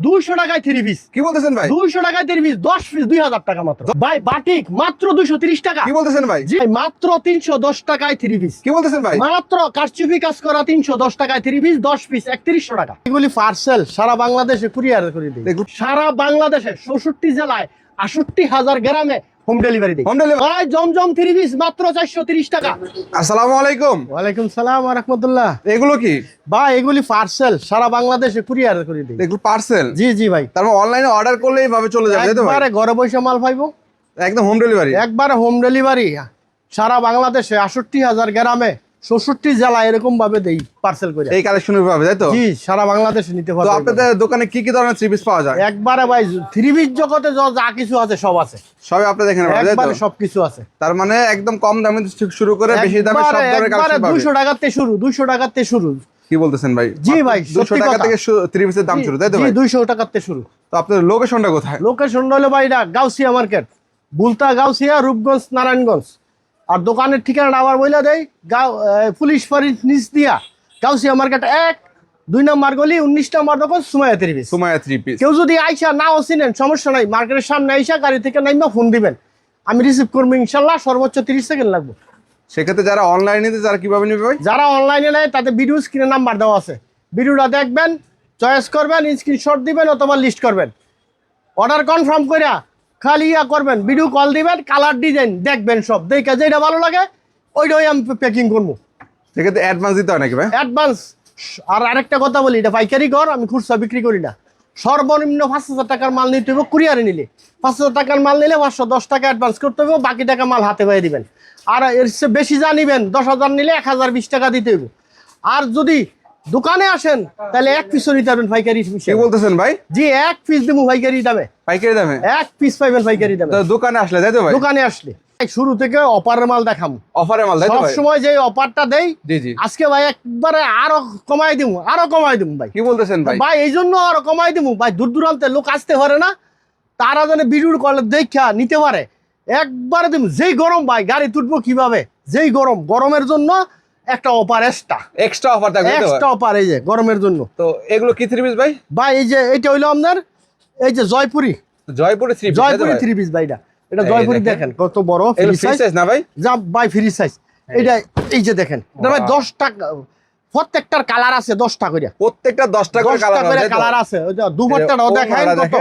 200 টাকায় 3 পিস। কি বলতেছেন ভাই? 200 টাকায় 3 পিস, 10 পিস 2000 টাকা মাত্র। ভাই বাটিক মাত্র 230 টাকা। কি বলতেছেন ভাই? জি মাত্র 310 টাকায় 3 পিস। কি বলতেছেন ভাই? মাত্র কারচুপি কাজ করা 310 টাকায় 3 পিস, 10 পিস 3100 টাকা। এগুলি পার্সেল সারা বাংলাদেশে কুরিয়ার করে দিই। সারা বাংলাদেশে 64 জেলায় 68,000 গ্রামে হোম ডেলিভারি দিই। Home delivery. ভাই জমজম 3 পিস মাত্র 430 টাকা। আসসালামু আলাইকুম। ওয়ালাইকুম সালাম ওয়া রাহমাতুল্লাহ। এগুলো কি ভাই এগুলি পার্সেল সারা বাংলাদেশে কুরিয়ার করে দিই। এগুলো পার্সেল? জি জি ভাই। তারপর অনলাইনে অর্ডার করলে এইভাবে চলে যাবে তাই তো ভাই? একবারে ঘরে বসে মাল পাইবো, একদম হোম ডেলিভারি। একবারে হোম ডেলিভারি সারা বাংলাদেশে 68,000 গ্রামে 64 জেলা এরকম ভাবে দেই পার্সেল করে। এই কালেকশনের ভাবে তাই তো? জি সারা বাংলাদেশে নিতে তো পারবেন। আপনাদের দোকানে কি কি ধরনের থ্রি পিস পাওয়া যায়? একবারে ভাই 3 পিস জগতে যা কিছু আছে সব আছে, সবই আপনাদের এখানে পাওয়া যায় একবারে তো? সবকিছু আছে। তার মানে একদম কম দামে থেকে শুরু করে বেশি দামে সব ধরনের কালেকশন পাবেন। 200 টাকাতে শুরু, 200 টাকাতে শুরু। কি বলতেছেন ভাই? জি ভাই 200 টাকা থেকে থ্রি পিসের দাম শুরু তাই তো ভাই? 200 টাকাতে শুরু। তো আপনাদের লোকেশনটা কোথায়? লোকেশন হলো ভাই এটা গাউসিয়া মার্কেট, বুলতা গাউসিয়া, রূপগঞ্জ, নারায়ণগঞ্জ। আর দোকানের ঠিকানাটা আবার বইলা দেই, পুলিশ ফাঁড়ির নিচ দিয়া গাউসিয়া মার্কেট 1-2 নম্বর গলি, 19 নম্বর দোকান, Sumaiya three piece. Sumaiya three piece. কেউ যদি আইসা নাও চিনেন সমস্যা নাই, মার্কেটের সামনে আইসা গাড়ি থেকে নাইমা ফোন দিবেন, আমি রিসিভ করবো ইনশাল্লাহ। সর্বোচ্চ 30 সেকেন্ড লাগবে। সেক্ষেত্রে যারা অনলাইনে নিতে যারা কিভাবে নিবে ভাই? যারা অনলাইনে নেয় তাদের ভিডিও স্ক্রিনে নাম্বার দেওয়া আছে, ভিডিওটা দেখবেন, চয়েস করবেন, স্ক্রিনশট দিবেন অথবা লিস্ট করবেন, অর্ডার কনফার্ম কইরা খালি করবেন, ভিডিও কল দিবেন, কালার ডিজাইন দেখবেন, সব দেখে যেটা ভালো লাগে ওইটাই আমি প্যাকিং করবো। সেক্ষেত্রে অ্যাডভান্স দিতে হয় নাকি ভাই? অ্যাডভান্স। আর আরেকটা কথা বলি, এটা পাইকারি ঘর, আমি খুচরা বিক্রি করি না। সর্বনিম্ন 5,000 টাকার মাল নিতে হবে কুরিয়ারে নিলে। 5,000 টাকার মাল নিলে 510 টাকা অ্যাডভান্স করতে হবে, বাকি টাকা মাল হাতে পেয়ে দিবেন। আর এর চেয়ে বেশি যা নিবেন, 10,000 নিলে 1,020 টাকা দিতে হবে। আর যদি দোকানে আসেন তাহলে 1 পিসও নিতে পারবেন পাইকারি কি হিসেবে। বলতেছেন ভাই? জি 1 পিস দেবো পাইকারি দামে। পাইকারি দামে 1 পিস পাইবেন পাইকারি দামে। তো দোকানে আসলে তাই তো ভাই? দোকানে আসলে শুরু থেকে অফারের মাল দেখাম, অফারে মাল তাই তো সব ভাই? সময় যে অফারটা দেই। জি জি। আজকে ভাই একবারে আরো কমাই দিব, আরো কমাই দিব ভাই। কি বলতেছেন ভাই? ভাই এই জন্য আরো কমাই দিব ভাই, দূর দূরান্তে লোক আসতে পারে না, তারা যেন ভিডিও কলে দেখা নিতে পারে। একবারে দিব, যেই গরম ভাই গাড়ি তুলবো কিভাবে, যেই গরম, গরমের জন্য একটা অফার এক্সট্রা অফার থাকবে তো ভাই? এক্সট্রা অফার এই যে গরমের জন্য। তো এগুলো কি থ্রি পিস ভাই? ভাই এই যে এটা হইলো আপনার এই যে Jaipuri, Jaipuri three piece. Jaipuri 3 piece ভাই। এটা এই জয়পুরি দেখেন। দেখেন কত বড় এগুলো ফ্রি ফ্রি সাইজ না ভাই? যা ভাই ফ্রি সাইজ। এটা এই যে দেখেন, এটা ভাই 10 টাকা, প্রত্যেকটার কালার আছে 10টা করে, প্রত্যেকটা 10 টাকা করে 10টা করে কালার আছে। ওই যে দুপাট্টাটাও দেখাই কত,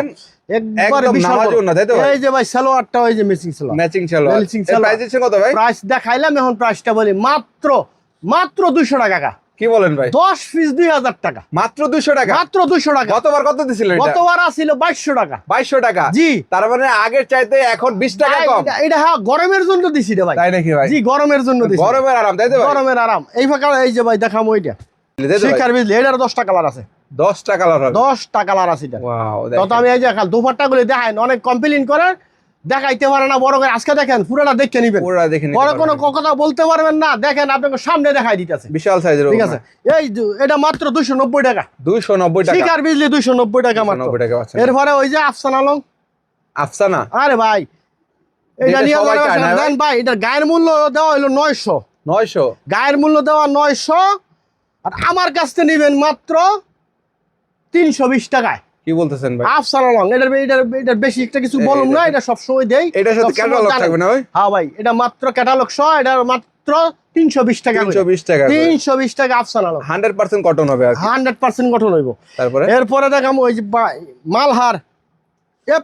একবার একদম বিশাল নামাজ বড়। না তাই তো ভাই? এই যে ভাই সালোয়ারটা ওই যে ম্যাচিং সালোয়ার, ম্যাচিং ছিল। Matching এর সালোয়ার। প্রাইস দিচ্ছেন কত ভাই? প্রাইস দেখাইলাম, এখন প্রাইসটা বলি মাত্র 200 টাকা। কি বলেন ভাই? 10 পিস 2,000 টাকা, মাত্র 200 টাকা? মাত্র 200 টাকা। গতবার কত দিছিলেন এটা? গতবার ছিল 2200 টাকা। 2200 টাকা? জি। তার মানে আগের চাইতে এখন 20 টাকা কম? এটা হ্যাঁ গরমের জন্য দিছি রে ভাই। তাই নাকি ভাই? জি গরমের জন্য দিছি। গরমের আরাম তাই তো ভাই? গরমের আরাম। এই ফাঁকা এই যে ভাই দেখাম ওইটা তাই তো ভাই? শিকার বিজলি, এটার 10টা কালার আছে। 10 টাকা কালার হবে? 10টা কালার আছে এটা। ওয়াও তত আমি এই যে খাল দুপাট্টা গুলো দেখাই, অনেক কমপ্লেইন করে দেখাইতে পারে না বড় করে। আজকে দেখেন পুরোটা দেখে নিবেন, পুরোটা দেখে নিতে বড় কোনো পারবেন। কথা বলতে পারবেন না। দেখেন আপনাকে সামনে দেখাই দিতেছে, বিশাল সাইজের। ঠিক আছে। এই এটা মাত্র 290 টাকা। 290 টাকা? শিকার বিজলি 290 টাকা মাত্র। 290 টাকা পাচ্ছেন। এরপরে ওই যে আফসান আলম, আফসানা। আরে ভাই এটা এটা নিয়ে সবাই চায় না ভাই? দেন ভাই। এটার গায়ের মূল্য দেওয়া হলো 900, 900? গায়ের মূল্য দেওয়া 900। আর আমার কাছ থেকে নিবেন মাত্র 320 টাকায়। কি বলতেছেন ভাই? আফসান আলম, এটার বেশি একটা কিছু বলুন না, এটা সবসময় দেই। এটার সাথে সবসময় ক্যাটালগ জানেন। থাকবে না ভাই? হ্যাঁ ভাই, এটা মাত্র ক্যাটালগ সহ, এটা মাত্র 320 টাকা করে। 320 টাকা করে। 320 টাকা আফসান আলম। 100% কটন হবে আর কি। 100% গঠন হইব। তারপরে এরপরে দেখাম ওই যে মালহার A+,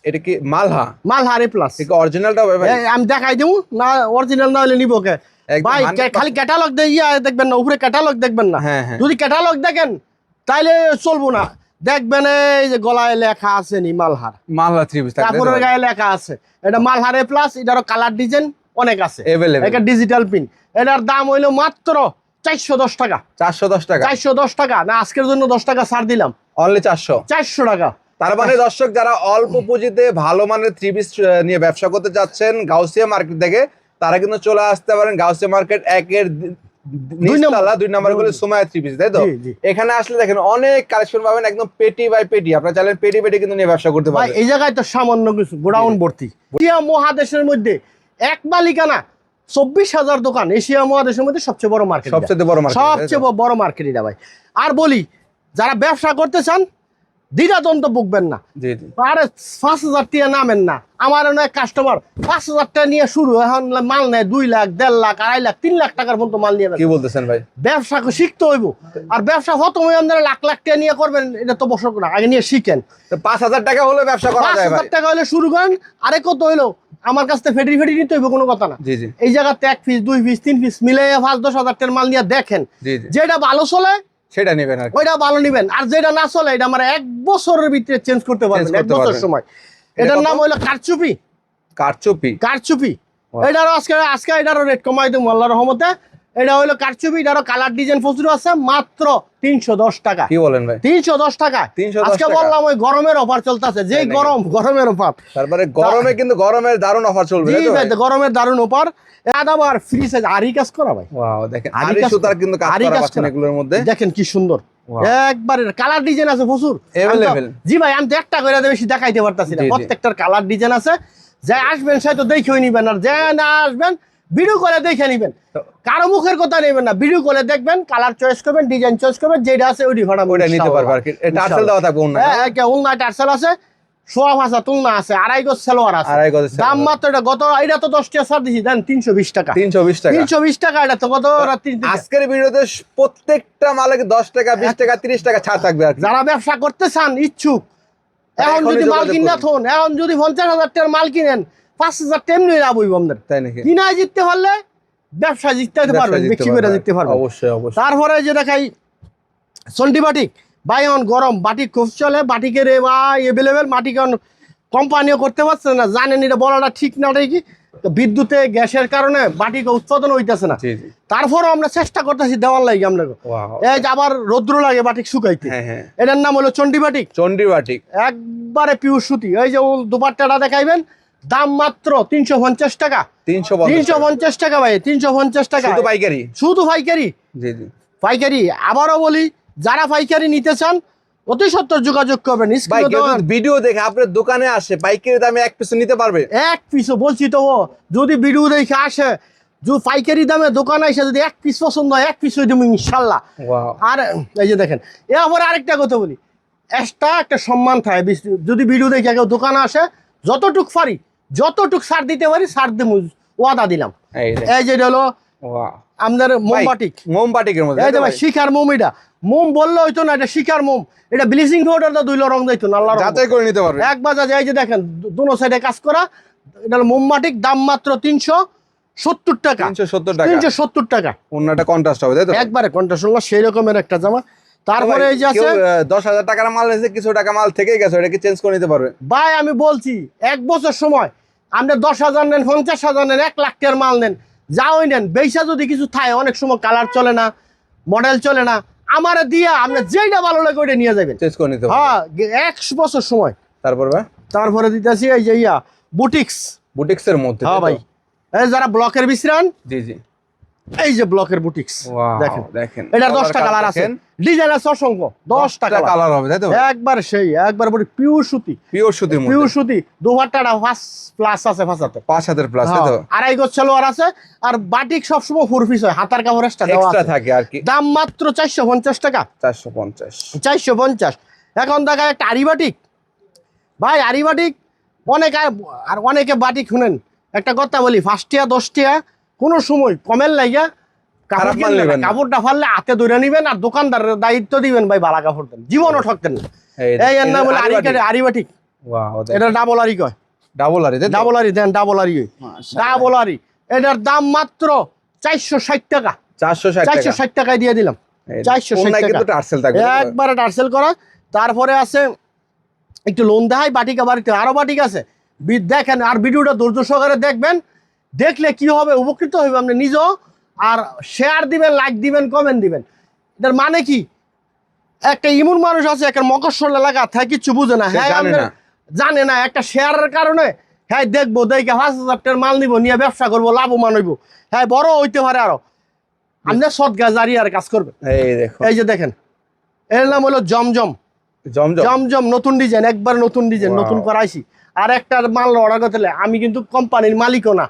এটা কি মালহা? মালহার A+। এটা অরিজিনালটা হবে ভাই? আমি দেখাই দেবো না, অরিজিনাল না হলে নিব কে একদম ভাই? 100% খালি ক্যাটালগ দেখবেন না, উপরে ক্যাটালগ দেখবেন না। হ্যাঁ, হ্যাঁ। যদি ক্যাটালগ দেখেন তাইলে চলবো না। দেখবেন এই যে গলায় লেখা আছে নি মালহার, মালহা থ্রি পিস থাকবে কাপড়ের গায়ে লেখা আছে এটা মালহার A+। এটারও কালার ডিজাইন অনেক আছে, Available। এটা ডিজিটাল পিন। এটার দাম হইলো মাত্র 410 টাকা। 410 টাকা? 410 টাকা না, আজকের জন্য 10 টাকা ছাড় দিলাম, অনলি 400? 400 টাকা। তার মানে দর্শক যারা অল্প পুঁজিতে ভালো মানের থ্রি পিস নিয়ে ব্যবসা করতে যাচ্ছেন গাউসিয়া মার্কেট থেকে, তারা কিন্তু চলে আসতে পারেন গাউসিয়া মার্কেট 1-এর নিচতলা 2 নম্বর গলি সুমাইয়া থ্রি পিস, তাই তো? জি, জি। এখানে আসলে দেখেন অনেক কালেকশন পাবেন, একদম পেটি বাই পেটি। আপনারা চাইলে পেটি পেটি কিন্তু নিয়ে ব্যবসা করতে ভাই পারবেন। এই জায়গায় তো সামান্য কিছু গোডাউন ভর্তি। এশিয়া মহাদেশের মধ্যে এক মালিকানা 24,000 দোকান। এশিয়া মহাদেশের মধ্যে সবচেয়ে বড় মার্কেট, সবচেয়ে বড় মার্কেট, সবচেয়ে বড় মার্কেট এটা ভাই। আর বলি যারা ব্যবসা করতে চান দ্বিধাদ্বন্দ্ব ভুগবেন না। জি জি। আরে 5,000 টাকা নামেন না, আমার অনেক কাস্টমার 5,000 টাকা নিয়ে শুরু, এখন মাল নেয় 2 লাখ, 1.5 লাখ, 2.5 লাখ, 3 লাখ টাকার মতো মাল নিয়ে কি বলতেছেন ভাই? ব্যবসা শিখতে হইব। আর ব্যবসা প্রথম আপনারা লাখ লাখ টাকা নিয়ে করবেন, এটা তো বছর না, আগে নিয়ে শিখেন। 5,000 টাকা হলে ব্যবসা করা যায় ভাই। 5,000 টাকা হলে শুরু করেন। আরে কত হইলো, আমার কাছ থেকে ফেডি ফেডি নিতে হইব, কোনো কথা না। জি জি। এই জায়গাতে 1 পিস 2 পিস 3 পিস মিলে 5-10 হাজার টাকার মাল নিয়ে দেখেন, জি জি। যেটা ভালো চলে সেটা নেবেন আর ওইটা ভালো নিবেন, আর যেটা না চলে এটা আমার 1 বছরের ভিতরে চেঞ্জ করতে পারবেন, 1 বছর সময়। এটার নাম হলো কারচুপি। কারচুপি। কারচুপি এটারও আজকে এটারও রেট কমাই দেবো আল্লাহর রহমতে। এটা হলো কারচুপি, এটারও কালার ডিজাইন প্রচুর আছে, মাত্র 310 টাকা। কি বলেন ভাই? 310 টাকা। 310 আজকে টাকা। বললাম ওই গরমের অফার চলতেছে, যে গরমের অফার। তারপরে গরমে কিন্তু গরমের দারুণ অফার চলবে, জি তাই তো ভাই? ভাই, গরমের দারুণ অফার। আবার ফ্রি সাইজ আরি কাজ করা ভাই। ওয়াও, দেখেন আরি আরি কাজ সুতার কিন্তু কাজ আরি করা কাজ পাচ্ছেন করা। এগুলোর মধ্যে। দেখেন কি সুন্দর, Wow. একবারে কালার ডিজাইন আছে প্রচুর। Available. জি ভাই, আমি তো একটা করে বেশি দেখাইতে পারতাছি না, জি, জি। প্রত্যেকটার কালার ডিজাইন আছে। যে আসবেন সে তো দেখেও নিবেন, আর যে না আসবেন ভিডিও করে দেখে নিবেন, কারো মুখের কথা নেবেন না, ভিডিও করে দেখবেন, কালার চয়েস করবেন, ডিজাইন চয়েস করবেন, যেটা আছে ওইটি ভাড়া ওইটা নিতে পারবে আর কি। এটা টার্সেল দেওয়া থাকবে অন্য। হ্যাঁ, উলনা টার্সেল আছে, সোয়া ভাষা তুলনা আছে, 2.5 গজ সালোয়ার আছে। 2.5 গজ সালোয়ার। দাম মাত্র এটা এটা তো 10 টাকা ছাড় দিছি, দেন 320 টাকা। 320 টাকা। 320 টাকা, এটা তো কত রাত্রি। আজকের ভিডিওতে প্রত্যেকটা মালে 10 টাকা, 20 টাকা, 30 টাকা ছাড় থাকবে আর কি। যারা ব্যবসা করতে চান ইচ্ছুক, এখন এখনই যদি মাল যোগাযোগ কিনা করুন। থন, এখন যদি 50,000 টাকার মাল কিনেন, 5,000 তেমনি লাভ হইব আপনার। তাই নাকি? কিনায় জিততে পারলে ব্যবসা জিততে পারবেন, ব্যবসা বিক্রি করে জিততে পারবেন। অবশ্যই অবশ্যই। তারপরে যে দেখাই সন্ডি বাটিক, বাইন গরম বাটিক খুব চলে, বাটিকের এভেলেবেল, বাটিক কোম্পানিও করতে পারছে না, জানেন এটা বলাটা ঠিক না, কি বিদ্যুতে গ্যাসের কারণে বাটিক উৎপাদন হইতেছে না। জি জি। তারপরও আমরা চেষ্টা করতেছি দেওয়ার লাগে আপনাকে। ওয়াও। এই যে আবার রৌদ্র লাগে বাটিক শুকাইতে, হ্যাঁ হ্যাঁ। এটার নাম হলো চন্ডি বাটিক। চন্ডী বাটিক। একবারে পিওর সুতি। এই যে দুপাট্টাটা দেখাইবেন, দাম মাত্র 350 টাকা। 350 টাকা ভাই, 350 টাকা শুধু পাইকারি। শুধু পাইকারি। জি জি। পাইকারি আবারও বলি, যারা পাইকারি নিতে চান অতি সত্তর যোগাযোগ করবেন। ভাই স্ক্রিনে কেউ দেওয়া যদি ভিডিও দেখে আপনার দোকানে আসে, পাইকারি দামে 1 পিস নিতে পারবে? 1 পিসও বলছি তো, যদি ভিডিও দেখে আসে, যদি পাইকারি দামে দোকানে এসে যদি 1 পিস পছন্দ হয়, 1 পিস হয়ে দেবো ইনশাল্লাহ। ওয়াও। আর এই যে দেখেন, এরপরে আরেকটা কথা বলি, এক্সট্রা একটা সম্মান থাকে, যদি ভিডিও দেখে কেউ দোকানে আসে, যতটুক পারি যতটুক ছাড় দিতে পারি ছাড় দেবো, ওয়াদা দিলাম। এই দেখ। এই যে এটা হলো ওয়াও। আমাদের মোমবাটিক। মোমবাটিকের মধ্যে। এই যে ভাই শিখার মোম, এটা মোম বললে হইতো না, এটা শিখার মোম। এটা ব্লিচিং পাউডার তো 2 রং দিত না, আল্লাহর রহমতে। যাচাই করে নিতে পারবে। এক বাজার। এই যে দেখেন দুনো সাইডে কাজ করা, এটা হলো মোমবাটিক, দাম মাত্র 370 টাকা। 370 টাকা। 370 টাকা। অন্যটা কন্ট্রাস্ট হবে, তাই তো? একবারে কন্ট্রাস্ট সেই রকমের একটা জামা। তারপরে এই যে আছে 10,000 টাকার মাল এসে কিছু টাকা মাল থেকে গেছে, এটা কি চেঞ্জ করে নিতে পারবে? ভাই, আমি বলছি 1 বছর সময় আপনি 10,000 নেন, 50,000 নেন, 1 লাখ টাকার মাল নেন, যাওই নেন, বেশা যদি কিছু থাকে, অনেক সময় কালার চলে না, মডেল চলে না, আমারে দিয়া আপনি যেটা ভালো লাগে ওইটা নিয়ে যাবেন। চেঞ্জ করে নিতে পারবে। হ্যাঁ, 1 বছর সময়। তারপর ভাই তারপরে দিতেছি এই যে বুটিক্স। বুটিক্সের মধ্যে। হ্যাঁ ভাই, এই যারা ব্লকের বিশ্রান, জি জি। এই যে ব্লকের বুটিক্স ওয়াও, দেখেন, দেখেন। এটার 10টা কালার আছে, ডিজাইন আছে অসংখ্য, 10টা কালার হবে, তাই তো? একবার সেই একবার বলি পিওর সুতি। পিওর সুতির মধ্যে। পিওর সুতি, দুপাট্টাটা 5 প্লাস আছে, 5 হাতে। 5 হাতের প্লাস, তাই তো? 2.5 গজ সালোয়ার আছে, আর বাটিক সবসময় 4 পিস হয়, হাতার কাপড় এক্সট্রা দেওয়া এক্সট্রা আছে। থাকে আর কি। দাম মাত্র 450 টাকা। 450। 450। এখন দেখা একটা আরি বাটিক। ভাই আরি বাটিক আর অনেকে বাটিক শুনেন, একটা কথা বলি, 5 টাকা 10 টাকা কোনো সময় কমের লাইগা খারাপ মাল নেবেন না। কাপড়টা ফাললে হাতে ধরে নিবেন, আর দোকানদারের দায়িত্ব দিবেন, ভাই বালা কাপড় দেন, জীবনও ঠকতেন না। এই এর নাম হলো আরি বাটিক। ওয়াও, এটা ডাবল আরি কয়। ডাবল আরি, তাই তো? ডাবল আরি দেন, ডাবল আরি। মাশাআল্লাহ। ডাবল আরি, এটার দাম মাত্র 460 টাকা। 460 টাকা। 460 টাকায় দিয়ে দিলাম। এই 460 অন্যায় টাকা। কিন্তু টার্সেল থাকবে, তাই তো? একবারে টার্সেল করা। তারপরে আছে একটু লোন দেখাই, বাটিকা বাড়িতে আরো বাটিক আছে, দেখেন, আর ভিডিওটা ধৈর্য সহকারে দেখবেন, দেখলে কি হবে, উপকৃত হইবে আপনি নিজেও, আর শেয়ার দিবেন, লাইক দিবেন, কমেন্ট দিবেন। এটার মানে কি, একটা ইমন মানুষ আছে, একটা মকসল এলাকা থাকে, কিচ্ছু বুঝে না, হ্যাঁ জানে না, একটা শেয়ারের কারণে হ্যাঁ দেখবো, দেখে 5,000 টাকার মাল নিবো, নিয়ে ব্যবসা করবো, লাভবান হইব, হ্যাঁ বড় হইতে পারে, আরো আপনি সদগা জারিয়ার কাজ করবে। এই দেখো, এই যে দেখেন, এর নাম হলো জমজম। জমজম। জমজম নতুন ডিজাইন, একবার নতুন ডিজাইন, নতুন করাইছি। আর একটা মাল অর্ডার করতে হলে, আমি কিন্তু কোম্পানির মালিকও না,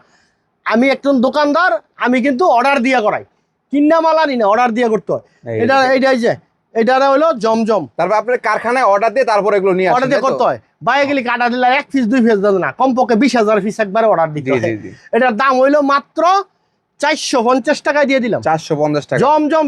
আমি একজন দোকানদার, আমি কিন্তু অর্ডার দিয়ে করাই, কিনা মাল আনি না, অর্ডার দিয়ে করতে হয়। এটা এইটাই যে এটা হলো জমজম। তারপর আপনার কারখানায় অর্ডার দিয়ে তারপর এগুলো নিয়ে আসেন, অর্ডার দিয়ে তাই তো? করতে হয়, বাইরে গেলে কাটা দিলে 1 পিস 2 পিস দেবে না, কমপক্ষে 20,000 পিস একবারে অর্ডার দিতে জি, হয়। জি, জি। এটার দাম হইলো মাত্র 450 টাকায় দিয়ে দিলাম। 450 টাকা। জমজম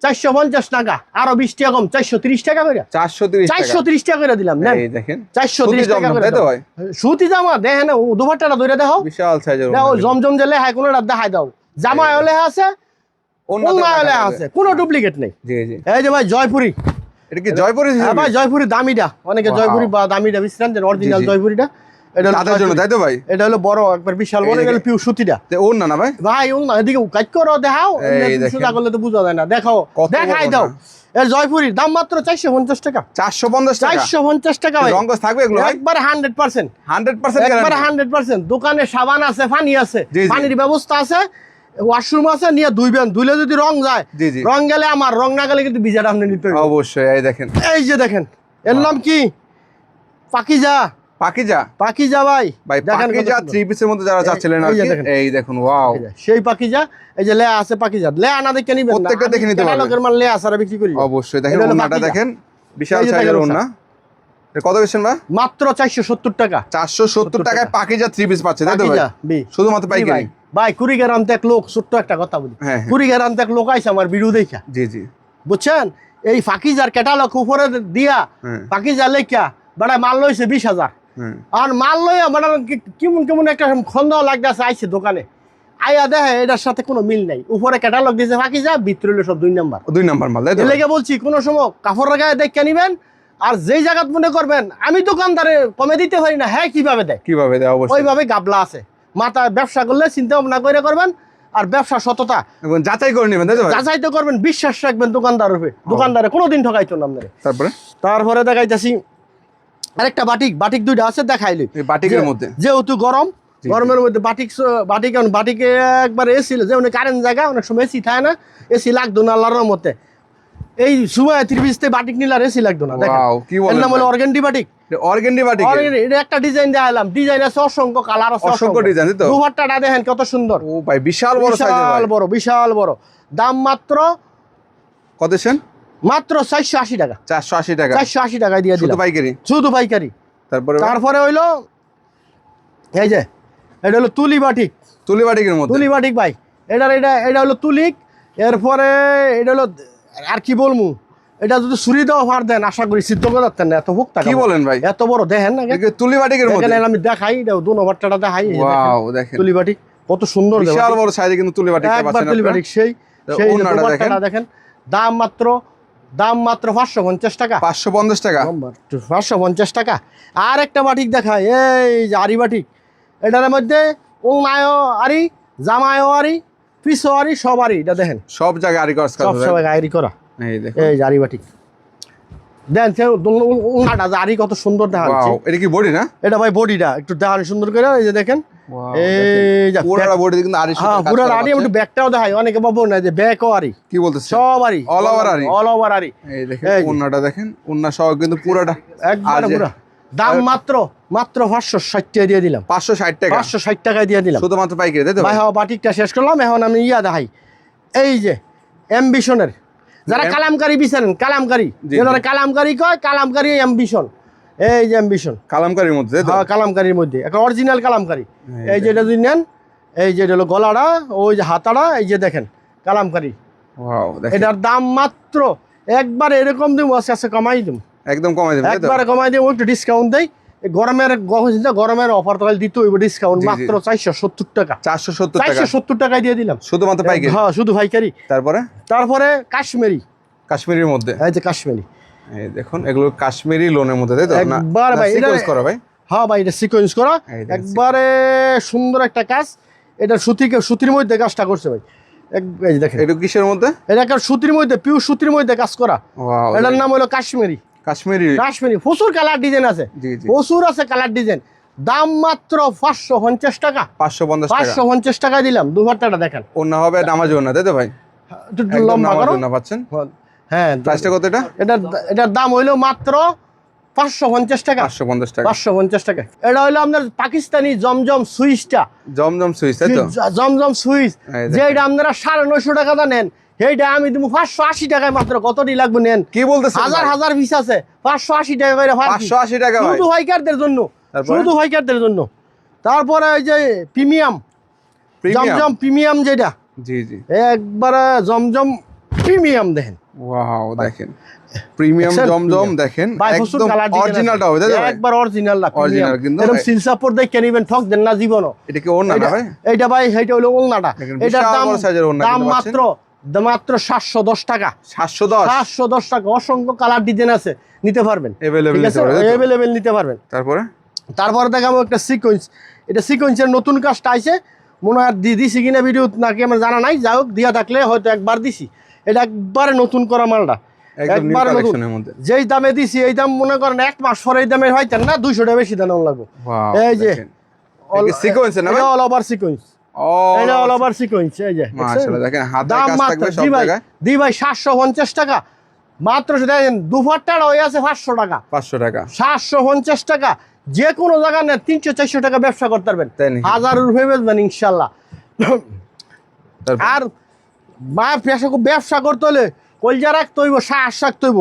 450 টাকা, আরো 20 টাকা কম, 430 টাকা করে। 430 টাকা। 430 টাকা করে দিলাম, নেন। এই দেখেন 430 টাকা জমজম, করে তাই তো দাও। ভাই? সুতি জামা দেখেন, দুপাট্টাটা ধরে দেখো, বিশাল সাইজের দেখো জমজম যে লেহাই কোনটা দেখাই দাও, জামা হলে আছে, ওন্না হলে আছে, কোনো ডুপ্লিকেট নেই। জি জি। এই যে ভাই জয়পুরি, এটা কি জয়পুরি? হ্যাঁ ভাই জয়পুরি দামিটা, অনেকে Wow. জয়পুরি বা দামিটা বিশ্রাম দেন, অরিজিনাল জি, জি। জয়পুরিটা। এটা হলো তাদের জন্য, তাই তো ভাই? এটা হলো বড় একবার বিশাল বড়, এই এটা হলো পিউ সুতিটা। তে ওর না ভাই? ভাই ওন্না এদিকে কাজ করো, দেখাও, এই দেখেন। সুতা করলে তো বোঝা যায় না, দেখাও, কত দেখাই বড় দাও। না। এর জয়পুরির দাম মাত্র 450 টাকা। 450 টাকা। 450 টাকা ভাই, রঙ্গস থাকবে এগুলো ভাই? একবারে 100%, 100% একবারে গ্যারান্টি। 100%। দোকানে সাবান আছে, পানি আছে, জি, জি। পানির ব্যবস্থা আছে, ওয়াশরুম আছে, নিয়ে ধুইবেন, ধুইলে যদি রং যায়, জি, জি। রং গেলে আমার, রং না গেলে কিন্তু বিজাটা আপনি নিতে হবে। অবশ্যই। এই দেখেন এই যে দেখেন, এর নাম কি? পাকিজা। পাকিজা। পাকিজা ভাই, ভাই দেখেন কত পাকিজা সুন্দর। 3 পিসের মধ্যে যারা চাচ্ছিলেন আর এই যে কি, দেখেন। এই দেখুন ওয়াও। এই যে, সেই পাকিজা, এই যে লেয়া আছে পাকিজা, লেয়া না দেখে নিবেন না, প্রত্যেকটা দেখে নিতে পারবেন। লোকের মাল লেয়া সারা বিক্রি করি। অবশ্যই দেখেন এটা হলো ওন্নাটা পাকিজা। দেখেন, বিশাল এই যে সাইজের দেখেন ওন্না। এটা কত বেছেন ভাই? মাত্র 470 টাকা। 470 টাকায় পাকিজা 3 পিস পাচ্ছে, তাই তো ভাই? পাকিজা বি। শুধুমাত্র জি পাইকারি। ভাই, ভাই কুড়িগ্রাম আনতে এক লোক, ছোট্ট একটা কথা বলি, হ্যাঁ, হ্যাঁ। কুড়িগ্রাম আনতে এক লোক আইছে আমার ভিডিও দেখা, জি জি। বুঝছেন? এই ফাকিজার ক্যাটালগ উপরে দিয়া, হ্যাঁ। ফাকিজা লেখা বেড়া মাল লইছে 20,000। হ্যাঁ। আর মাল লইয়া বেড়া কেমন কেমন একটা খন্দ লাগতেছে, আইছে দোকানে, আইয়া দেখে এটার সাথে কোনো মিল নাই, উপরে ক্যাটালগ দিয়েছে ফাকিজা, ভিতরে হলো সব 2 নাম্বার। 2 নাম্বার মাল, তাই তো? এর লেগে বলছি, কোনো সময় কাপড়ের গায়ে দেখে নিবেন, আর যেই জায়গাত মনে করবেন আমি দোকানদারে কমে দিতে পারি না, হ্যাঁ কিভাবে দেয়, কিভাবে দেয়? অবশ্যই। ওইভাবে গাবলা আছে। মাথা ব্যবসা করলে চিন্তা ভাবনা করে করবেন, আর ব্যবসা সততা এবং যাচাই করে নেবেন, তাই তো ভাই? যাচাই তো করবেন, বিশ্বাস রাখবেন দোকানদারের উপরে, দোকানদারে কোনোদিন ঠকাইতো না আপনারে। তারপরে তারপরে দেখাইতেছি আরেকটা বাটিক, বাটিক 2টা আছে, দেখাইলি। এই বাটিকের মধ্যে যেহেতু গরম, জি, গরমের মধ্যে বাটিকে একবার এসি, যে অনেক কারেন্ট জায়গা, অনেক সময় এসি থাকে না, এসি লাগতো না আল্লাহর মতে। এই সময় 30 বাটিক নিলে আর এসি লাগতো না। দেখেন, ওয়াও, কি এর বলেন নাম হলো ভাই? Organdie batik. Organdie batik. এটা একটা ডিজাইন দেখালাম, ডিজাইন আছে অসংখ্য, কালার আছে অসংখ্য ডিজাইন, তাই তো? দুপাট্টাটা দেখেন কত সুন্দর, ও ভাই বিশাল বড় সাইজের ভাই। বিশাল বড়, বিশাল বড়। দাম মাত্র কত সেন? 480 টাকা। 480 টাকা। 480 টাকায় দিয়ে শুধু দিলাম, পাইকারি। শুধু পাইকারি। তারপরে ভাই? তারপরে হইলো এই যে, এটা হলো তুলি বাটিক। তুলি বাটিকের মধ্যে। তুলি বাটিক ভাই, এটা হলো তুলিক। এরপরে এটা হলো, আর কি বলবো, এটা যদি ছুরি দেওয়া ভার দেন, আশা করি সিদ্ধ করে যাচ্ছেন না, এত হোক টাকা। কি বলেন ভাই? এত বড় দেখেন না, এটা তুলি বাটিকের মধ্যে। দেখেন আমি দেখাই, এটা দু নম্বরটা দেখাই। এই যে দেখেন, ওয়াও, দেখেন তুলি বাটিক কত সুন্দর, বিশাল বড় সাইজে কিন্তু তুলি বাটিকটা একবার পাচ্ছেন তুলি আপনারা। বাটিক, সেই তো সেই যে ওড়নাটা দুপাট্টাটা দেখেন, দাম মাত্র 550 টাকা। 550 টাকা। 550 টাকা। আর একটা বাটিক দেখায়, এই যে আরি বাটিক, এটার মধ্যে ওনায়ও আরি, জামায়ও আরি, পিসও আরি, সব আরি। এটা দেখেন সব জায়গায় আরি কাজ সব করা। সবাই আরি করা। এই দেখুন এই যে আরি বাটিক দেন, ওনাটা যে আরি কত সুন্দর দেখাচ্ছে। ওয়াও, এটা কি বডি না? এটা ভাই বডিটা একটু দেখান সুন্দর করে, এই যে দেখেন, ওয়াও, এই যে পুরোটা বডি কিন্তু আরি হ্যাঁ সুতো কাজ পুরো করা আরি। পাচ্ছে। একটু ব্যাকটাও দেখাই, অনেকে পাবো না যে ব্যাকও আরি, কি বলতেছে? সব আরি, All over আরি? অল ওভার আরি। এই দেখেন এই যে। ওন্নাটা দেখেন, ওন্না সহ কিন্তু পুরোটা একবারে আর যে- পুরো। দাম মাত্র 560 টাকা দিয়ে দিলাম। 560 টাকা 560 টাকায় দিয়ে দিলাম শুধুমাত্র পাইকারি, তাই তো ভাই। ভাই? হ্যাঁ বাটিকটা শেষ করলাম, এখন আমি দেখাই। এই যে অ্যাম্বিশনের, যারা কালামকারী বিচারেন, কালামকারী, জি, যারা জি। কালামকারী কয়, কালামকারী অ্যাম্বিশন। এই যে অ্যাম্বিশন, কালামকারীর মধ্যে, তাই তো? হ্যাঁ কালামকারীর মধ্যে একটা অরিজিনাল কালামকারী। এই এই যে এটা যদি নেন, এই যে এটা হলো গলাটা, ওই যে হাতাটা, এই যে দেখেন কালামকারী। ওয়াও, দেখেন এটার দাম মাত্র একবার এরকম দিব, আজকে কমাই দিব, একদম কমাই দেবেন, তাই তো? একবারে কমাই দিব, একটু ডিসকাউন্ট দেয়। এই গরমের অফার তো দিতে হইব ডিসকাউন্ট, জি, জি। মাত্র 470 টাকা। 470 টাকা 470 টাকায় দিয়ে দিলাম, শুধুমাত্র পাইকারি। হ্যাঁ শুধু পাইকারি। তারপরে তারপরে কাশ্মীরি, কাশ্মীরির মধ্যে, এই যে কাশ্মীরি, এই দেখুন এগুলো কাশ্মীরি লোনের মধ্যে, তাই তো? না একবার ভাই, এটা সিকোয়েন্স করা ভাই? হ্যাঁ ভাই এটা সিকোয়েন্স করা, এই দেখেন একবারে সুন্দর একটা কাজ। এটা সুতির মধ্যে কাজটা করছে ভাই। এই যে দেখেন, এটা কিসের মধ্যে? এটা একটা সুতির মধ্যে, পিওর সুতির মধ্যে কাজ করা। ওয়াও, এটার নাম হলো কাশ্মীরি। কাশ্মীরি। কাশ্মীরি প্রচুর কালার ডিজাইন আছে, জি জি। প্রচুর আছে কালার ডিজাইন। দাম মাত্র 550 টাকা। 550 টাকা 550 টাকায় দিলাম। দুপাট্টাটা দেখেন, ওন্না হবে নামাজ ওন্না, তাই তো ভাই? একটু একদম লম্বা নামাজ করো। ওন্না পাচ্ছেন। হ্যাঁ প্রাইসটা কত এটা? এটার দাম হইলো মাত্র 550 টাকা। 550 টাকা 550 টাকা। এটা হইলো আপনার পাকিস্তানি জমজম সুইচটা, জমজম সুইচ, তাই তো? জমজম সুইচ, এই দেখেন। যেটা আপনারা 950 টাকা দা নেন, সেইটা আমি তুমি 580 টাকায় মাত্র, কতটি লাগবে নেন। কি বলতেছেন হাজার হাজার পিস আছে, 580 টাকা করে 580 টাকা ভাই, শুধু ভাইকারদের জন্য, তারপরে? শুধু ভাইকারদের জন্য। তারপরে ওই যে প্রিমিয়াম জমজম প্রিমিয়াম যেটা, জি জি, একবারে জমজম প্রিমিয়াম দেখেন। ওয়াও দেখেন প্রিমিয়াম দেখছেন? জমজম দেখেন, ভাই প্রচুর একদম কালার ডিজাইন অরিজিনালটা হবে তাই তো ভাই? একবার অরিজিনাল না, Original কিন্তু এরকম ভাই। সিল সাপোর্ট দেখে নিবেন, ঠক দেন না জীবনও। এটা কি ওড়না না ভাই? এইটা ভাই এইটা হলো ওলনাটা, দেখেন, এটার বিশাল দাম বড় সাইজের ওড়না দাম কিন্তু মাত্র মাত্র 710 টাকা। 710 710 টাকা, অসংখ্য কালার ডিজাইন আছে, নিতে পারবেন, Available ঠিক নিতে আছে, পারবেন, তাই তো? अवेलेबल নিতে পারবেন। তারপরে তারপরে দেখাবো একটা সিকোয়েন্স, এটা সিকোয়েন্সের নতুন কাজটা আইছে, মনে হয় দিছি কিনা ভিডিও নাকি আমার জানা নাই, যাই হোক দিয়া থাকলে হয়তো একবার দিছি, এটা একবারে নতুন করা মালটা, একদম নিউ একবারে নতুন। কালেকশনের মধ্যে, যেই দামে দিছি এই দাম মনে করেন 1 মাস পরে এই দামে হয়তেন না, 200 টাকা বেশি দাম লাগবে। ওয়াও এই যে দেখেন, এটা কি সিকোয়েন্স না ভাই? এটা অল ওভার সিকোয়েন্স, এটা অল ওভার সিকোয়েন্স, এই যে মাশাআল্লাহ দেখেন, হাতে দাম কাজ মাত্র থাকবে সব জি ভাই, জায়গায়, দি ভাই 750 টাকা মাত্র। দেখেন দুপাট্টাটা হয়ে আছে 500 টাকা, 500 টাকা, 750 টাকা, যে কোনো জায়গা নেন 300-400 টাকা ব্যবসা করতে পারবেন, তাই নাকি? 1000 রুপে বেচবেন ইনশাল্লাহ। তারপর? আর ব্যবসা করতে হলে কলজা রাখতে হইব, সাহস রাখতে হইব,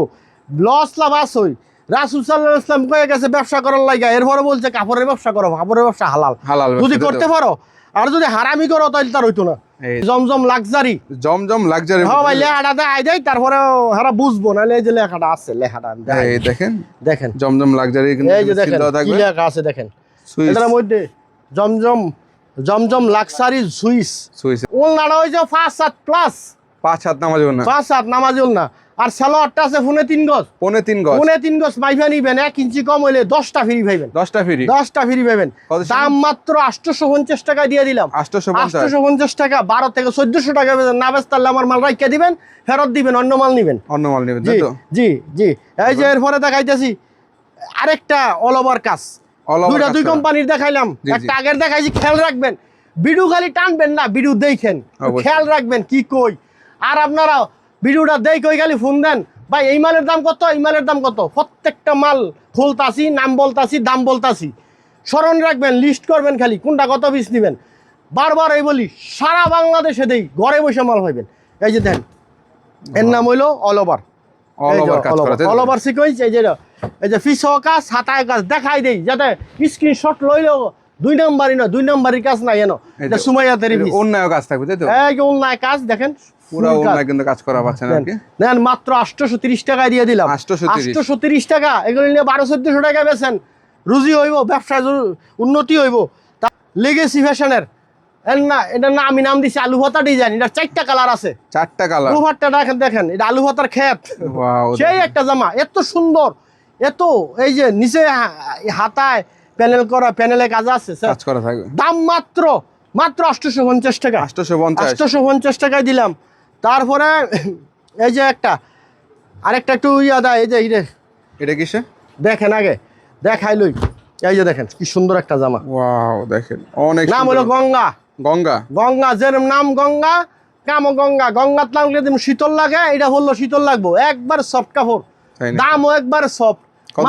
লস লাভ আস হই। রাসূল সাল্লাল্লাহু আলাইহি ওয়াসাল্লাম কয়ে গেছে ব্যবসা করার লাগা, এরপরে বলছে কাপড়ের ব্যবসা করো, কাপড়ের ব্যবসা হালাল, হালাল ব্যবসা, যদি তাই তো? করতে পারো। আর যদি হারামি করো তাহলে তার হইতো না। এই জমজম লাক্সারি, জমজম লাক্সারি, হ্যাঁ ভাই লেখাটা দেখাই দেয়, তারপরে হারা বুঝবো না, এই যে লেখাটা আছে, লেখাটা আমি দেখাই। এই দেখেন দেখেন জমজম লাক্সারি কিন্তু এই যে দেখেন সিল দেওয়া কি থাকবে, লেখা আছে দেখেন, সুইস এটার মধ্যে জমজম জমজম লাক্সারি সুইস। সুইস ওলনাটা হইছে 5/7 প্লাস, 5 হাত নামাজ না, 5/7 নামাজুল না। আর সালোয়ারটা আছে 3.5 গজ, 3.5 গজ, 3.5 গজ মাইফা নিবেন, 1 ইঞ্চি কম হইলে 10টা ফ্রি পাইবেন, 10টা ফ্রি, 10টা ফ্রি পাইবেন। কত ছিল? দাম মাত্র 850 টাকা দিয়ে দিলাম, 850, 850 টাকা। 12 থেকে 1400 টাকা বেচেন, না বেচতালে আমার মাল রাইখা দিবেন, ফেরত দিবেন, অন্য মাল নিবেন। অন্য মাল নেবেন জি তাই তো? জি জি। এই যে এরপরে দেখাইতেছি আরেকটা অল ওভার কাজ, All over কাজ দুই করা। কোম্পানির দেখাইলাম, জি, জি। একটা আগের দেখাইছি, খেয়াল রাখবেন, ভিডিও খালি টানবেন না, ভিডিও দেখেন, অবশ্যই। খেয়াল রাখবেন কি কই। আর আপনারা ভিডিওটা দেখই খালি ফোন দেন, ভাই এই মালের দাম কত, এই মালের দাম কত, প্রত্যেকটা মাল খুলতাছি, নাম বলতাছি, দাম বলতাছি, স্মরণ রাখবেন, লিস্ট করবেন, খালি কোনটা কত পিস নেবেন। বারবার এই বলি, সারা বাংলাদেশে দেই, ঘরে বসে মাল পাইবেন। এই যে দেন, এর নাম হইলো অল ওভার, অল ওভার কাজ করা তাই তো? All over sequence. এই যে ফিস কাজ, হাতায় কাজ দেখাই দেই, যাতে স্ক্রিনশট লইলেও 2 নাম্বারই না, 2 নাম্বারই কাজ নাই এনো, এই এটা যে, সুমাইয়াতের পিস। অন্যায় কাজ থাকবে তাই তো? এই যে অনলাইন কাজ দেখেন, পুরো full কাজ। অন্যায় কিন্তু কাজ করা পাচ্ছেন আর কি, নেন মাত্র 830 টাকায় দিয়ে দিলাম, 830 830 টাকা। এগুলো নিয়ে 1200-1400 টাকা বেচেন, রুজি হইব, ব্যবসায় উন্নতি হইব। লেগেসি ফ্যাশনের এর না, এটা না আমি নাম দিছি আলু ভর্তা ডিজাইন, এটা 4টা কালার আছে। 4টা কালার, আলু ভর্তা দেখেন, এটা আলু ভর্তার ক্ষেত, ওয়াও সেই একটা জামা, এত সুন্দর, এত এই যে নিচে হাতায় প্যানেল করা, প্যানেলে কাজ আছে, কাজ করা থাকবে, দাম মাত্র 850 টাকা, 850, 850 টাকায় দিলাম। তারপরে এই যে আরেকটা একটু দেয়, এই যে এটা কিসে? দেখেন আগে দেখাই লই, এই যে দেখেন কি সুন্দর একটা জামা, ওয়াও দেখেন অনেক নাম সুন্দর। হলো গঙ্গা, গঙ্গা, গঙ্গা যেরম নাম গঙ্গা, কামও গঙ্গা, গঙ্গাত লাগলে যেমন শীতল লাগে, এটা বললো শীতল লাগবো, একবার সফট কাপড়, তাই না? দামও একবার সফট, কত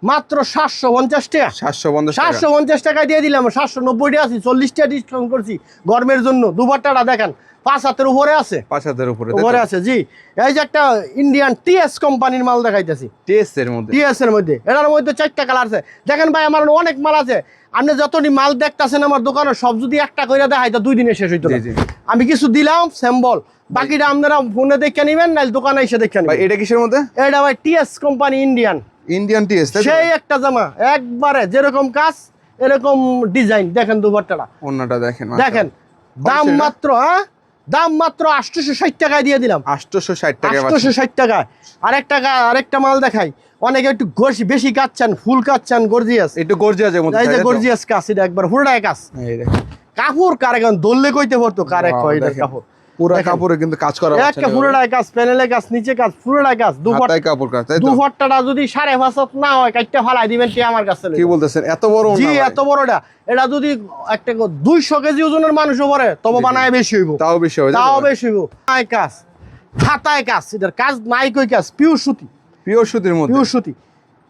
মাত্র 750 টাকা, 750 টাকা, 750 টাকা দিয়ে দিলাম। 790 টাকা আছে, 40 টাকা ডিসকাউন্ট করছি গরমের জন্য। দুপাট্টাটা দেখেন 5 হাতের উপরে আছে, 5 হাতের উপরে তাই উপরে তো? আছে জি। এই যে একটা ইন্ডিয়ান টিএস কোম্পানির মাল দেখাইতেছি, টেস্ট এর মধ্যে, টিএস এর মধ্যে, এটার মধ্যে 4টা কালার আছে। দেখেন ভাই আমার অনেক মাল আছে, আপনি যতটি মাল দেখতেছেন আমার দোকানে, সব যদি একটা করে দেখাই তো 2 দিনে শেষ হইতো না। জি জি আমি কিছু দিলাম স্যাম্পল, বাকিটা আপনারা ফোনে দেখে নেবেন, নাহলে দোকানে এসে দেখে ভাই, নেবেন। এটা কিসের মধ্যে? এটা ভাই TS company Indian, Indian test তাই তো? সেই একটা জামা, একবারে যেরকম কাজ এরকম ডিজাইন। দেখেন দুপাট্টাটা অন্যটা দেখেন, দেখেন, দাম সেটা? মাত্র দাম মাত্র 860 টাকায় দিয়ে দিলাম, 860 টাকা, 860 টাকায়। আরেকটা মাল দেখাই, অনেকে একটু বেশি কাজ চান, ফুল কাজ চান, গর্জিয়াস, একটু গর্জিয়াসের মধ্যে, এই যে তাই তো? গর্জিয়াস কাজ, এটা একবার হুড়ায় কাজ। এই দেখেন কাপড় কারে কেন দললে কইতে পারতো, কারে Wow, কয় দেখেন। কাপড়, পুরো দেখেন। কাপড়ে কিন্তু কাজ করা পাচ্ছেন, একটা পুরোটাই কাজ, প্যানেলে কাজ, নিচে কাজ, পুরোটাই কাজ। হাতায় কাপড় কাজ তাই তো? দুপাট্টাটা যদি 5.5 না হয়, কাটতে ফালাই দিবেন, কে আমার কাছে কি বলতেছেন, এত বড় জি, ওড়না ভাই? এত বড়টা। এটা যদি একটা 200 কেজি ওজনের মানুষও পরে, তবে জি, জি। বানায় বেশি হইব, তাও বেশি হবে, তাও বেশি হইব। হাতায় কাজ, হাতায় কাজ, এটার কাজ নাই কই কাজ, পিওর সুতি, পিওর সুতির মধ্যে, পিওর সুতি।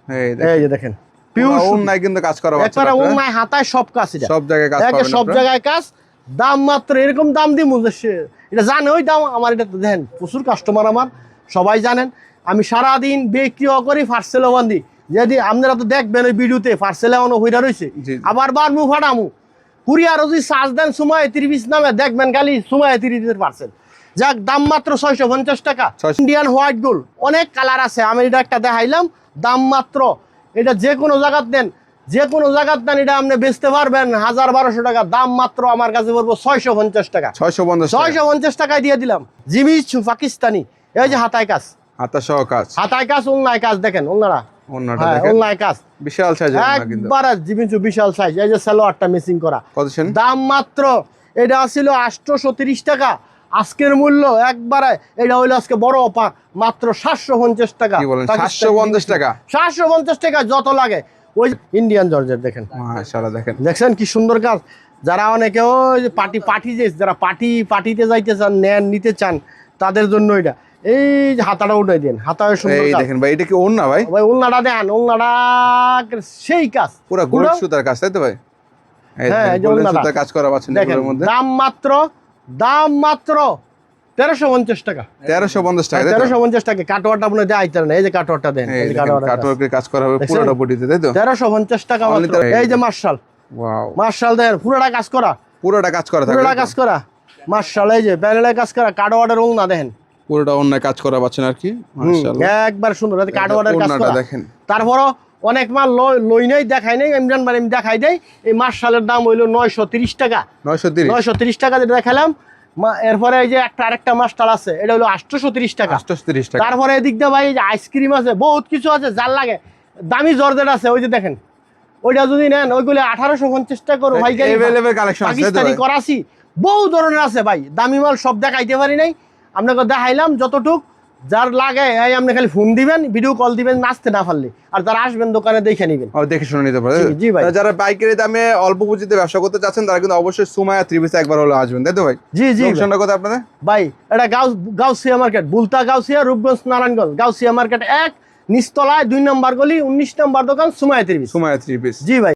এই এই দেখেন যে দেখেন পিওর পিওর সুতি, ওড়নায় কিন্তু কাজ করা পাচ্ছেন একবারে আপনারা। ওনায় হাতায় সব কাজ, এটা সব জায়গায় কাজ একে পাবেন সব আপনারা। জায়গায় কাজ। দাম মাত্র এরকম দাম দিমু যে এটা জানে ওই দাম আমার, এটা তো দেখেন প্রচুর কাস্টমার আমার, সবাই জানেন আমি সারাদিন বিক্রিও করি, পার্সেলও বান্ধি। যদি আপনারা তো দেখবেন ওই ভিডিওতে পার্সেল এমন হইরা রয়েছে, জি। আবার বারমু ফাটামু কুরিয়ারও যদি চার্জ দেন সময় 30 নামে দেখবেন খালি সময় 30 পার্সেল। যাক, দাম মাত্র 650 টাকা। 600 ইন্ডিয়ান হোয়াইট গোল্ড অনেক কালার আছে, আমি এটা একটা দেখাইলাম। দাম মাত্র, এটা যে কোনো জায়গাত দেন, যে কোনো জায়গাত দেন, এটা আপনি বেচতে পারবেন 1000-1200 টাকা। দাম মাত্র আমার কাছে পড়বো 650 টাকা। 650 650 টাকায় দিয়ে দিলাম। জিমিচু পাকিস্তানি, এই যে হাতায় কাজ, হাতা সহ কাজ, হাতায় কাজ, ওলনায় কাজ, দেখেন ওলনারা, অন্যটা হ্যাঁ দেখেন ওলনায় কাজ বিশাল সাইজের না কিন্তু। একবার জিমিচু বিশাল সাইজ। এই যে সালোয়ারটা মিসিং করা, কত ছেন? দাম মাত্র, এটা ছিল 830 টাকা, আজকের মূল্য একবারে এটা হইলো আজকে বড় অফার, মাত্র 750 টাকা। কি বলেন, 750 টাকা? 750 টাকা যত লাগে। ওই ইন্ডিয়ান জর্জেট দেখেন, মাশাআল্লাহ, দেখেন দেখছেন কি সুন্দর কাজ। যারা অনেকে ওই যে পার্টি যে যারা পার্টিতে যাইতে চান, নেন নিতে চান, তাদের জন্য এটা। এই যে হাতাটা উঠাই দেন, হাতায় সুন্দর এই কাজ। দেখেন ভাই, এটা কি ওন্না ভাই? ভাই ওলনাটা দেন, ওলনাটা সেই কাজ পুরো গোল্ড সুতার কাজ, তাই তো ভাই? এই হ্যাঁ, দেখেন, এই যে গোল্ডেন ওন্নাটা। সুতার কাজ করা পাচ্ছেন দেখেন এগুলোর মধ্যে। দাম মাত্র 1350 টাকা। 1350 টাকা, তাই তো? 1350 টাকা। কাটোয়ারটা আপনি দেখাইতেন না, এই যে কাটোয়ারটা দেন, এই এই যে দেখেন, কাটোয়ারটা কাটওয়ার্কের কাজ করা হবে দেখছেন? পুরোটা বডিতে, তাই তো? 1350 টাকা Only মাত্র। the- এই যে মার্শাল, ওয়াও, মার্শাল দেন, পুরোটা কাজ করা, পুরোটা কাজ করা থাকবে, পুরোটা তাই তো? কাজ করা মার্শাল। এই যে প্যানেলে কাজ করা, কাটোয়ারের ওলনা দেখেন, পুরোটা অন্যায় কাজ করা পাচ্ছেন আর কি, মাশাআল্লাহ। একবার সুন্দর কাটোয়ারের কাজ ওন্নাটা করা। দেখেন। তারপরও অনেক মাল লই নাই, দেখাই নাই, ইমরান ভাই আমি দেখাই দেই। এই মার্শালের দাম হইলো 930 টাকা। 930, 930 টাকা যেটা দেখালাম। এরপরে এই যে আরেকটা মাস্টার আছে, এটা হলো 830 টাকা। 830 টাকা। তারপরে এদিক দিয়ে ভাই এই যে আইসক্রিম আছে, বহুত কিছু আছে যার লাগে। দামি জর্জেট আছে, ওই যে দেখেন, ওইটা যদি নেন ওইগুলো 1850 টাকা করে ভাই। Available collection আছে, তাই তো পাকিস্তানি ভাই? করাচি বহু ধরনের আছে ভাই, দামি মাল সব দেখাইতে পারি নাই, আপনাকে দেখাইলাম যতটুক। যার লাগে এই আপনি খালি ফোন দিবেন, ভিডিও কল দিবেন, নাচতে না পারলে। আর যারা আসবেন দোকানে দেখে নিবেন। ও দেখে শুনে নিতে পারে। জি ভাই। যারা পাইকারি দামে অল্প পুঁজিতে ব্যবসা করতে চাচ্ছেন, তারা কিন্তু অবশ্যই সুমাইয়া থ্রি পিসে একবার হলো আসবেন, তাই তো ভাই? জি জি লোকেশনটা কোথায় আপনাদের? ভাই, এটা গাউসিয়া মার্কেট, বুলতা গাউসিয়া, রূপগঞ্জ, নারায়ণগঞ্জ। গাউসিয়া মার্কেট 1 নিচতলায় 2 নম্বর গলি, 19 নম্বর দোকান, Sumaiya three piece. Sumaiya three piece. জি ভাই।